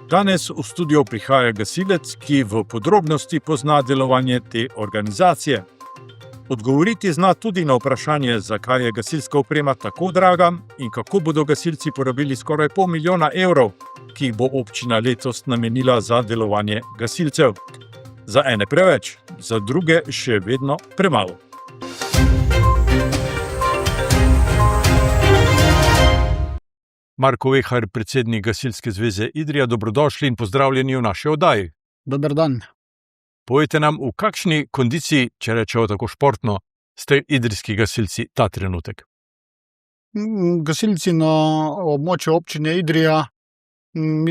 Danes v studio prihaja gasilec, ki v podrobnosti pozna delovanje te organizacije. Odgovoriti zna tudi na vprašanje, zakaj je gasilska oprema tako draga in kako bodo gasilci porabili skoraj pol milijona evrov, ki jih bo občina letos namenila za delovanje gasilcev. Za ene preveč, za druge še vedno premalo. Marko Vehar, predsednik Gasilske zveze Idrija, dobrodošli in pozdravljeni v naši oddaji. Dober dan. Povejte nam, v kakšni kondiciji, če rečemo tako športno, ste idrijski gasilci ta trenutek? Gasilci na območju občine Idrija,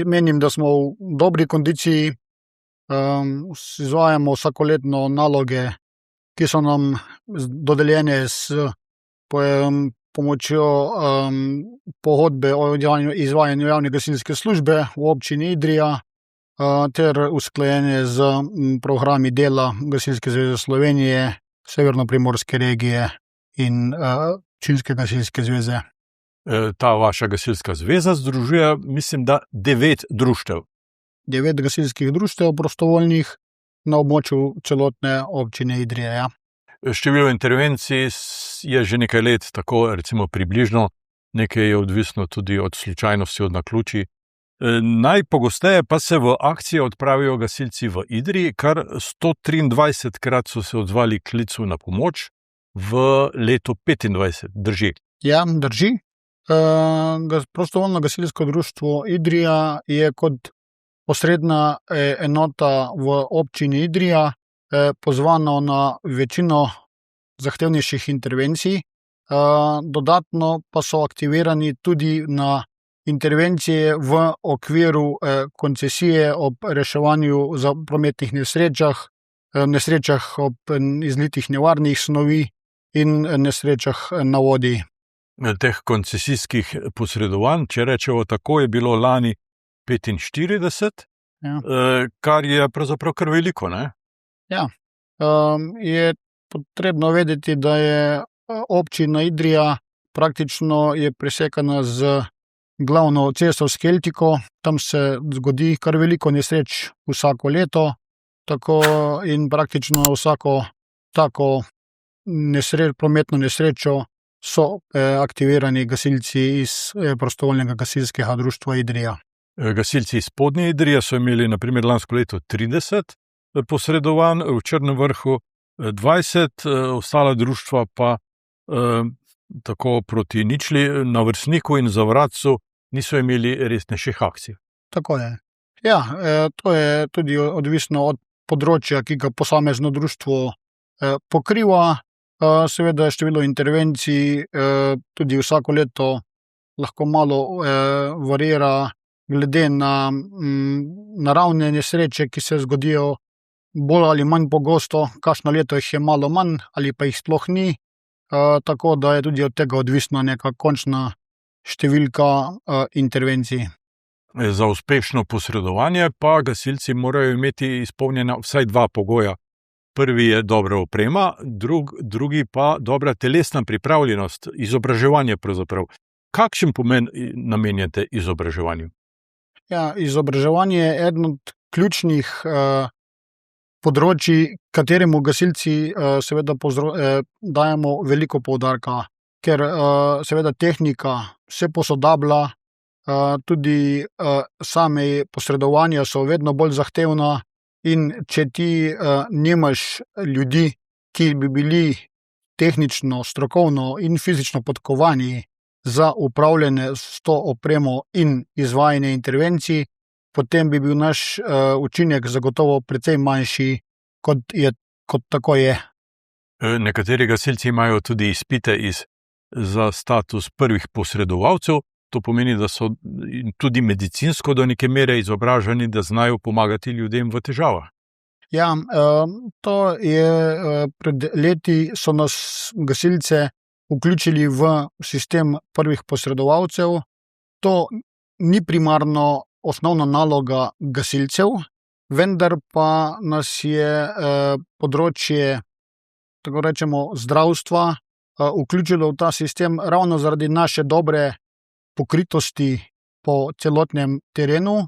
menim, da smo v dobri kondiciji, izvajamo vsakoletno naloge, ki so nam dodeljene s pomočjo pogodbe o izvajanju javne gasilske službe v občini Idrija ter usklajene z programi dela Gasilske zveze Slovenije, Severno-primorske regije in Občinske gasilske zveze. Ta vaša gasilska zveza združuje, mislim, da 9 društev. 9 gasilskih društev prostovoljnih na območju celotne občine Idrija, ja. Število intervencij je že nekaj let, tako recimo približno, nekaj je odvisno tudi od slučajnosti, od naključij. Najpogosteje pa se v akcijo odpravijo gasilci v Idriji, kar 123krat so se odzvali klicu na pomoč v letu 25, drži? Ja, drži. Prostovoljno gasilsko društvo Idrija je kot posredna enota v občini Idrija pozvano na večino zahtevnejših intervencij, dodatno pa so aktivirani tudi na intervencije v okviru koncesije ob reševanju za prometnih nesrečah ob izlitih nevarnih snovi in nesrečah na vodi. Teh koncesijskih posredovanj, če rečemo tako, je bilo lani 45, ja. Kar je pravzaprav kar veliko, ne? Ja, je potrebno vedeti, da je občina Idrija praktično je presekana z glavno cesto s Keltiko, tam se zgodi kar veliko nesreč vsako leto, tako in praktično vsako tako prometno nesrečo so aktivirani gasilci iz prostovoljnega gasilskega društva Idrija. Gasilci iz Spodnje Idrije so imeli na primer lansko leto 30 posredovanj, v Črnem vrhu 20, ostala društva pa tako proti ničli, na Vršniku in Zavratcu niso imeli resnejših akcij. Tako je. Ja, to je tudi odvisno od področja, ki ga posamezno društvo pokriva. Seveda število intervencij tudi vsako leto lahko malo variira glede na naravne nesreče, ki se zgodijo bolj ali manj pogosto, kakšno leto jih je malo manj ali pa jih sploh ni, tako da je tudi od tega odvisna neka končna številka intervencij. Za uspešno posredovanje pa gasilci morajo imeti izpolnjena vsaj 2 pogoja. Prvi je dobra oprema, drugi pa dobra telesna pripravljenost, izobraževanje pravzaprav. Kakšen pomen namenjate izobraževanju? Ja, izobraževanje je eden od ključnih področji, kateremu gasilci seveda dajemo veliko poudarka, ker seveda tehnika se posodablja, tudi same posredovanja so vedno bolj zahtevna in če ti nimaš ljudi, ki bi bili tehnično, strokovno in fizično podkovani za upravljanje s to opremo in izvajanje intervencij, potem bi bil naš učinek zagotovo precej manjši, kot tako je. Nekateri gasilci imajo tudi izpite za status prvih posredovalcev, to pomeni, da so tudi medicinsko do neke mere izobraženi, da znajo pomagati ljudem v težavah. Ja, to je pred leti so nas gasilce vključili v sistem prvih posredovalcev. To ni primarno osnovna naloga gasilcev, vendar pa nas je področje, tako rečemo, zdravstva vključilo v ta sistem ravno zaradi naše dobre pokritosti po celotnem terenu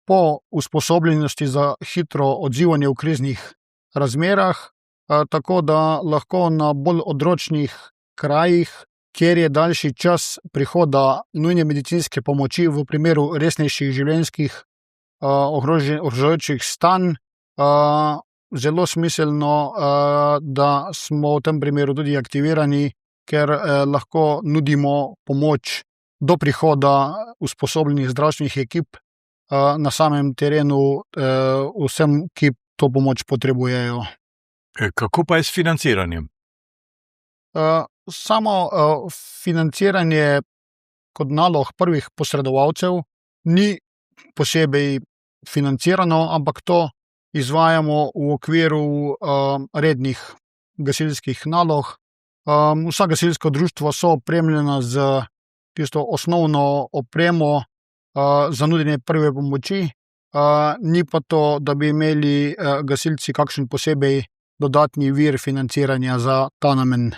po usposobljenosti za hitro odzivanje v kriznih razmerah, tako da lahko na bolj odročnih krajih, kjer je daljši čas prihoda nujne medicinske pomoči v primeru resnejših življenjskih ogrožajočih stanj, zelo smiselno, da smo v tem primeru tudi aktivirani, ker lahko nudimo pomoč do prihoda usposobljenih zdravstvenih ekip na samem terenu vsem, ki to pomoč potrebujejo. Kako pa je s financiranjem? Samo financiranje kot nalog prvih posredovalcev ni posebej financirano, ampak to izvajamo v okviru rednih gasilskih nalog. Vsa gasilska društva so opremljena z tisto osnovno opremo za nudenje prve pomoči, ni pa to, da bi imeli gasilci kakšen posebej dodatni vir financiranja za ta namen.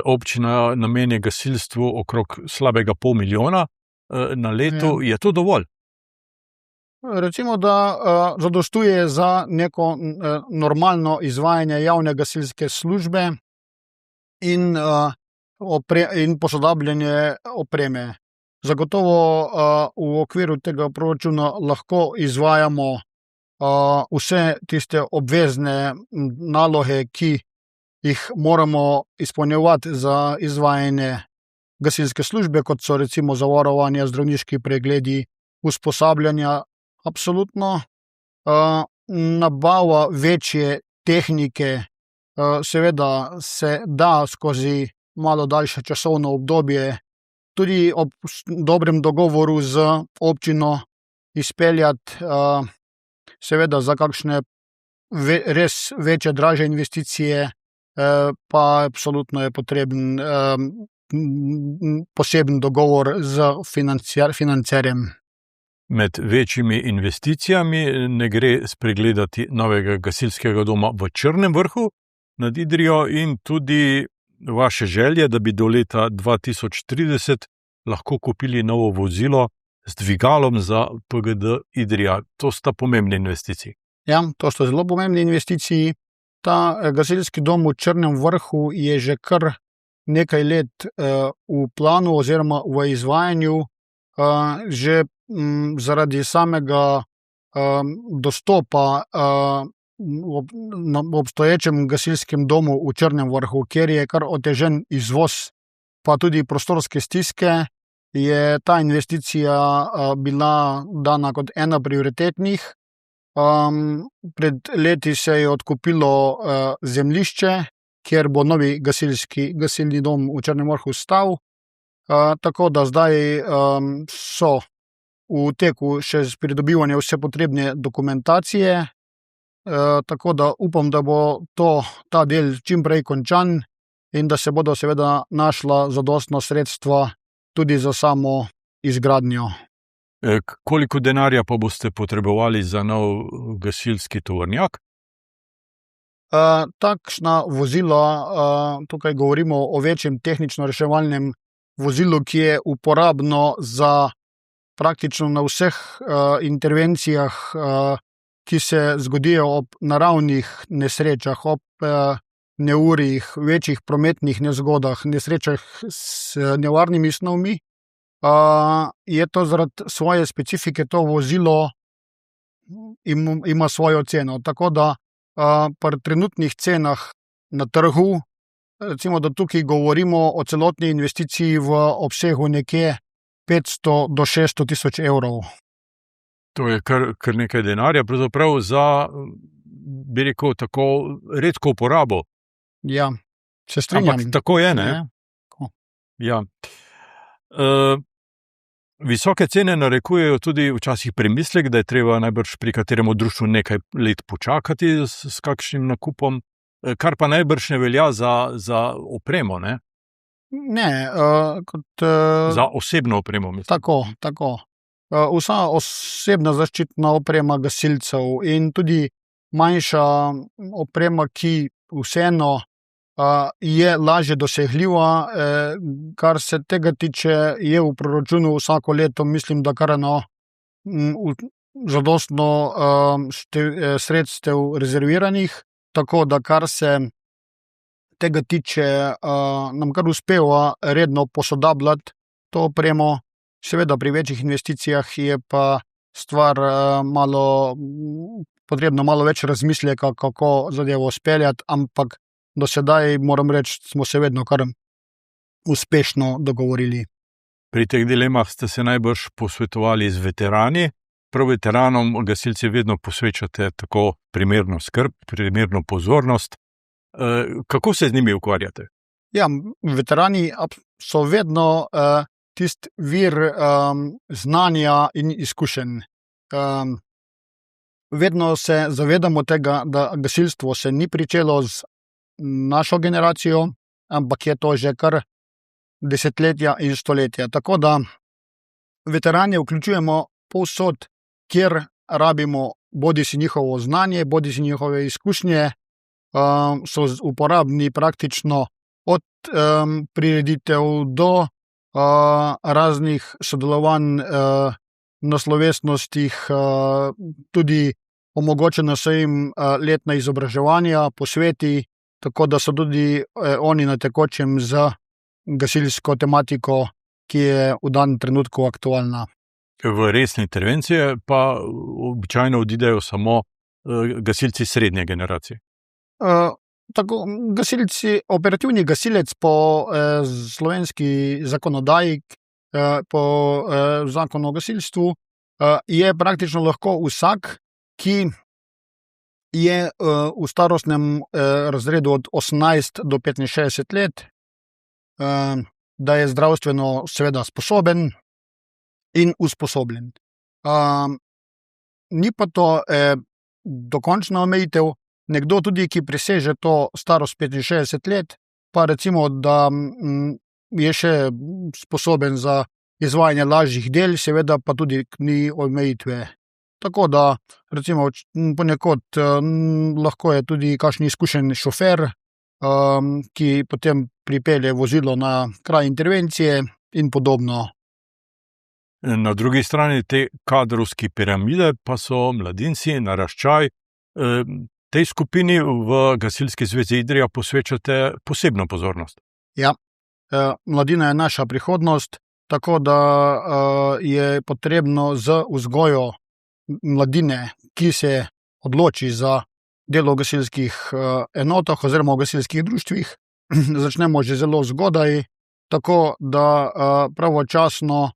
Občina namenja gasilstvu okrog slabega $500 000 na leto. Je to dovolj? Recimo, da zadostuje za neko normalno izvajanje javne gasilske službe in posodabljanje opreme. Zagotovo v okviru tega proračuna lahko izvajamo vse tiste obvezne naloge, ki jih moramo izpolnjevati za izvajanje gasilske službe, kot so recimo zavarovanje, zdravniški pregledi, usposabljanja. Absolutno. Nabava večje tehnike seveda se da skozi malo daljše časovno obdobje tudi ob dobrem dogovoru z občino izpeljati, seveda za kakšne res večje, dražje investicije pa absolutno je potreben poseben dogovor z financerjem. Med večjimi investicijami ne gre spregledati novega gasilskega doma v Črnem Vrhu nad Idrijo in tudi vaše želje, da bi do leta 2030 lahko kupili novo vozilo z dvigalom za PGD Idrija. To sta pomembni investiciji. Ja, to sta zelo pomembni investiciji. Ta gasilski dom v Črnem Vrhu je že kar nekaj let v planu oziroma v izvajanju. Že zaradi samega dostopa na obstoječem gasilskem domu v Črnem Vrhu, kjer je kar otežen izvoz, pa tudi prostorske stiske, je ta investicija bila dana kot ena prioritetnih. Pred leti se je odkupilo zemljišče, kjer bo novi gasilni dom v Črnem Vrhu stal, tako da zdaj so v teku še pridobivanje vse potrebne dokumentacije, tako da upam, da bo ta del čim prej končan in da se bodo seveda našla zadostna sredstva tudi za samo izgradnjo. Koliko denarja pa boste potrebovali za nov gasilski tovornjak? Takšna vozila, tukaj govorimo o večjem tehnično-reševalnem vozilu, ki je uporabno za praktično na vseh intervencijah, ki se zgodijo ob naravnih nesrečah, ob neurjih, večjih prometnih nezgodah, nesrečah s nevarnimi snovmi. Je to zaradi svoje specifike, to vozilo ima svojo ceno. Tako da pri trenutnih cenah na trgu, recimo, da tukaj govorimo o celotni investiciji v obsegu nekje 500 do 600 tisoč evrov. To je kar nekaj denarja, pravzaprav za, bi rekel, tako redko uporabo. Ja, se strinjam. Ampak tako je, ne? Ja. Visoke cene narekujejo tudi včasih premislek, da je treba najbrž pri katerem društvu nekaj let počakati s kakšnim nakupom, kar pa najbrž ne velja za opremo, ne? Ne, Za osebno opremo, mislim. Tako. Vsa osebna zaščitna oprema gasilcev in tudi manjša oprema, ki vseeno je lažje dosegljiva, kar se tega tiče, je v proračunu vsako leto, mislim, da kar zadostno sredstev rezerviranih, tako da kar se tega tiče, nam kar uspeva redno posodabljati to opremo. Seveda pri večjih investicijah je pa stvar potrebno malo več razmisleka, kako zadevo speljati, ampak do sedaj, moram reči, smo se vedno kar uspešno dogovorili. Pri teh dilemah ste se najbrž posvetovali z veterani. Prav veteranom gasilci vedno posvečate tako primerno skrb, primerno pozornost. Kako se z njimi ukvarjate? Ja, veterani so vedno tisti vir znanja in izkušenj. Vedno se zavedamo tega, da gasilstvo se ni pričelo z našo generacijo, ampak je to že kar desetletja in stoletja. Tako da veterane vključujemo povsod, kjer rabimo bodisi njihovo znanje, bodisi njihove izkušnje, so uporabni praktično od prireditev do raznih sodelovanj na slovesnostih, tudi omogočeno so jim letna izobraževanja, posveti, tako da so tudi oni na tekočem z gasilsko tematiko, ki je v danem trenutku aktualna. V resne intervencije pa običajno odidejo samo gasilci srednje generacije. Tako, operativni gasilec po slovenski zakonodaji, po zakonu o gasilstvu, je praktično lahko vsak, ki je v starostnem razredu od 18 do 65 let, da je zdravstveno seveda sposoben in usposobljen. Ni pa to dokončna omejitev. Nekdo tudi, ki preseže to starost 65 let, pa recimo, da je še sposoben za izvajanje lažjih del, seveda pa tudi ni omejitve. Tako da, recimo, ponekod lahko je tudi kakšen izkušen šofer, ki potem pripelje vozilo na kraj intervencije in podobno. Na drugi strani te kadrovske piramide pa so mladinci, naraščaj. Tej skupini v Gasilski zvezi Idrija posvečate posebno pozornost. Ja, mladina je naša prihodnost, tako da je potrebno z vzgojo mladine, ki se odloči za delo v gasilskih enotah oziroma v gasilskih društvih, začnemo že zelo zgodaj, tako da pravočasno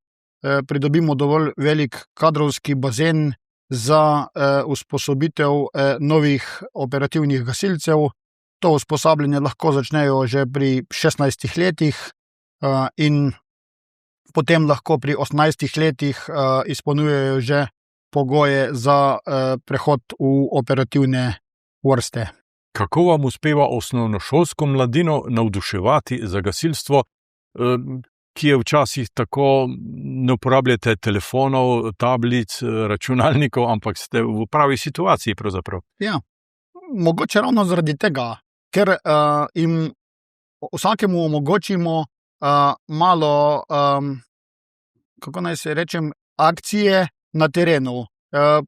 pridobimo dovolj velik kadrovski bazen za usposobitev novih operativnih gasilcev. To usposabljanje lahko začnejo že pri 16 letih in potem lahko pri 18 letih izpolnjujejo že pogoje za prehod v operativne vrste. Kako vam uspeva osnovnošolsko mladino navduševati za gasilstvo, ki je včasih tako, ne uporabljate telefonov, tablic, računalnikov, ampak ste v pravi situaciji pravzaprav? Ja, mogoče ravno zaradi tega, ker jim vsakemu omogočimo malo, kako naj se rečem, akcije na terenu.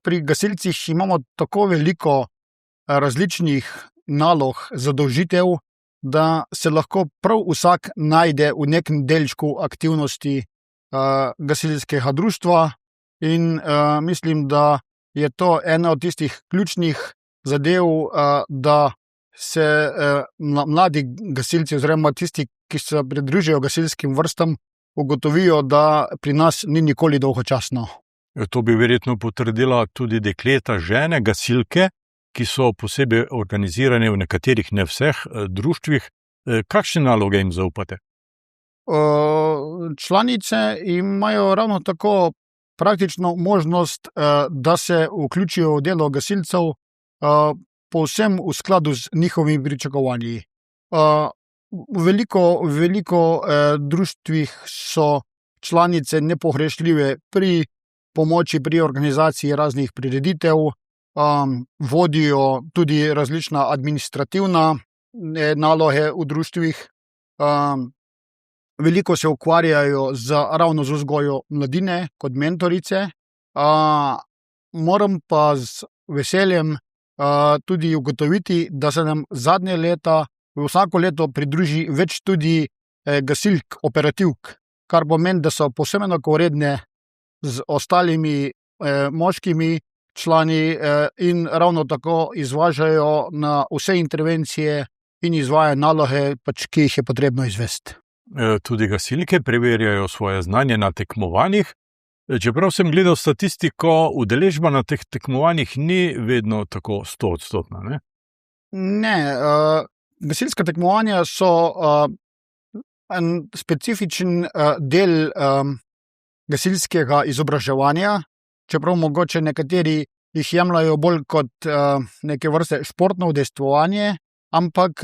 Pri gasilcih imamo tako veliko različnih nalog, zadolžitev, da se lahko prav vsak najde v nekem delčku aktivnosti gasilskega društva in mislim, da je to ena od tistih ključnih zadev, da se mladi gasilci oziroma tisti, ki se pridružijo gasilskim vrstam, ugotovijo, da pri nas ni nikoli dolgočasno. To bi verjetno potrdila tudi dekleta, žene, gasilke, ki so posebej organizirane v nekaterih, ne vseh, društvih. Kakšne naloge jim zaupate? Članice imajo ravno tako praktično možnost, da se vključijo v delo gasilcev povsem v skladu z njihovimi pričakovanji. Veliko društvih so članice nepogrešljive pri pomoči pri organizaciji raznih prireditev, vodijo tudi različna administrativna naloge v društvih, veliko se ukvarjajo ravno z vzgojo mladine kot mentorice, moram pa z veseljem tudi ugotoviti, da se nam zadnje leta, vsako leto pridruži več tudi gasilk, operativk, kar pomeni, da so povsem enakovredne z ostalimi moškimi člani in ravno tako izvažajo na vse intervencije in izvajajo naloge, ki jih je potrebno izvesti. Tudi gasilke preverjajo svoje znanje na tekmovanjih. Čeprav sem gledal statistiko, udeležba na teh tekmovanjih ni vedno tako 100-odstotna, ne? Ne, gasilska tekmovanja so en specifičen del gasilskega izobraževanja, čeprav mogoče nekateri jih jemljajo bolj kot neke vrste športno udejstvovanje, ampak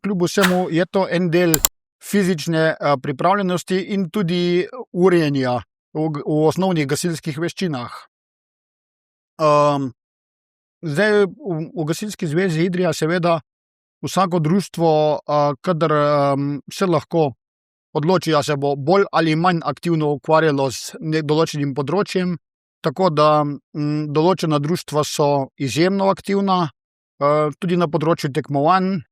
kljub vsemu je to en del fizične pripravljenosti in tudi urjenja v osnovnih gasilskih veščinah. Zdaj v Gasilski zvezi Idrija seveda vsako društvo, kadar se lahko odloči, da se bo bolj ali manj aktivno ukvarjalo z določenim področjem, tako da določena društva so izjemno aktivna, tudi na področju tekmovanj.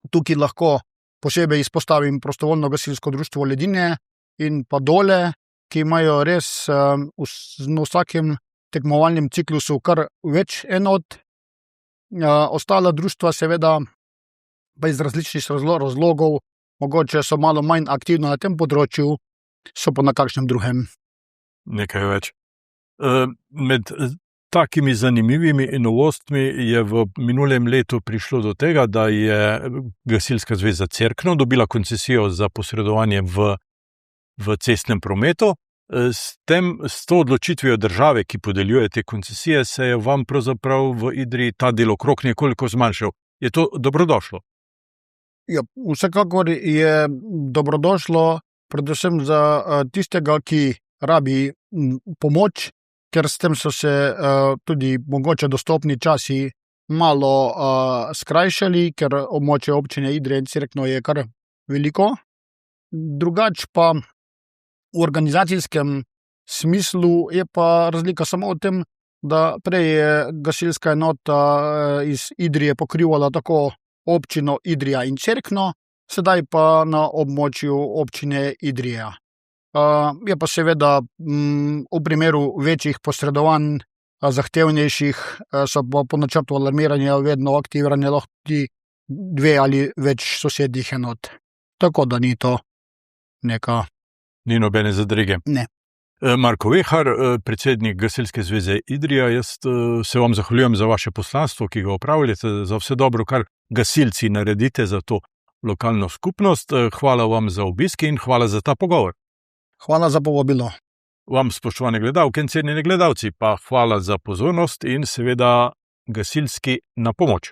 Tukaj lahko posebej izpostavim prostovoljno gasilsko društvo Ledine in pa Dole, ki imajo res na vsakem tekmovalnem ciklusu kar več enot. Ostala društva seveda pa iz različnih razlogov, mogoče so malo manj aktivna na tem področju, so pa na kakšnem drugem. Nekaj več. Med takimi zanimivimi novostmi je v minulem letu prišlo do tega, da je Gasilska zveza Cerkno dobila koncesijo za posredovanje v cestnem prometu. S to odločitvijo države, ki podeljuje te koncesije, se je vam pravzaprav v Idriji ta delokrog nekoliko zmanjšal. Je to dobrodošlo? Ja, vsekakor je dobrodošlo, predvsem za tistega, ki rabi pomoč, ker s tem so se tudi mogoče dostopni časi malo skrajšali, ker območje občine Idrija in Cerkno je kar veliko. Drugač pa v organizacijskem smislu je pa razlika samo v tem, da prej je gasilska enota iz Idrije pokrivala tako občino Idrija in Cerkno, sedaj pa na območju občine Idrija. Je pa seveda v primeru večjih posredovanj, zahtevnejših, so pa po načrtu alarmiranja vedno aktivirane lahko tudi 2 ali več sosednjih enot. Tako da ni to neka... Ni nobene zadrege. Ne. Marko Vehar, predsednik Gasilske zveze Idrija, jaz se vam zahvaljujem za vaše poslanstvo, ki ga opravljate, za vse dobro, kar gasilci naredite za to lokalno skupnost. Hvala vam za obisk in hvala za ta pogovor. Hvala za povabilo. Vam, spoštovane gledalke in cenjeni gledalci, pa hvala za pozornost in seveda gasilski na pomoč.